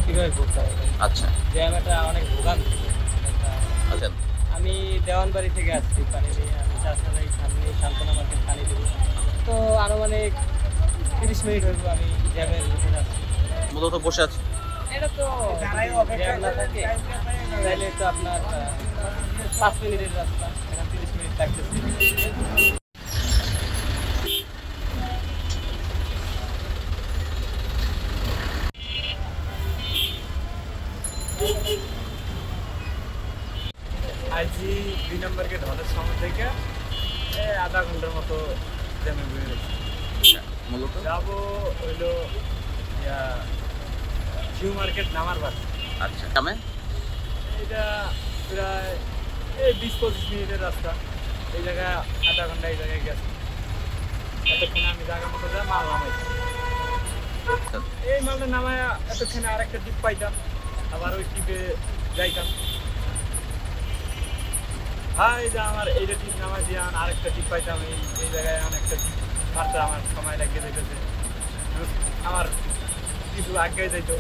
কিভাবে করতে হবে। আচ্ছা জ্যাম এটা অনেক ভোগান্তি আচ্ছা। আমি দেওয়ানবাড়ি থেকে আসছি পানি নিয়ে আমি চাষার এই সামনে সান্ত্বনা মার্কেট পানি দেবো তো আনুমানিক 30 মিনিট হইব আমি জ্যামের ভিতরে আছি মূলত বসে আছি। এটা তো জ্যাম না থাকে তাহলে তো আপনার 5 মিনিটের রাস্তা এখানে 30 মিনিট লাগতেছে আইজি 2 নম্বর গেট হলের সামনে থেকে আধা ঘন্টার মতো জ্যামে বেরিয়ে গেছি। মূলত যাবো হইলো জিও মার্কেট নামার বাস। আচ্ছা গ্রামে এটা প্রায় এই 20-25 মিনিটের রাস্তা। এই জায়গায় আধা ঘন্টা এই জায়গায় গেছে। এতক্ষণে আমি জায়গা মতো যা মাল নামাইছি। এই মালটা নামায় এতক্ষণে আরেকটা দ্বীপ পাইতাম, আবার ওই দ্বীপে যাইতাম। হ্যাঁ এই যে আমার এইটা দ্বীপ নামাই দিয়ে আরেকটা দ্বীপ পাইতাম, এই জায়গায় অনেকটা দ্বীপ মারতে আমার সময় লাগিয়ে যাইতেছে। আমার কিছু আগে যাইতো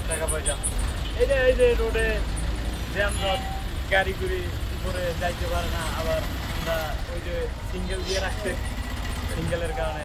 টাকা পয়সা। এই যে রোডে জ্যাম জট, গাড়ি গুড়ি করে যাইতে পারে না, আবার আমরা ওই যে সিঙ্গেল দিয়ে রাখছে, সিঙ্গেলের কারণে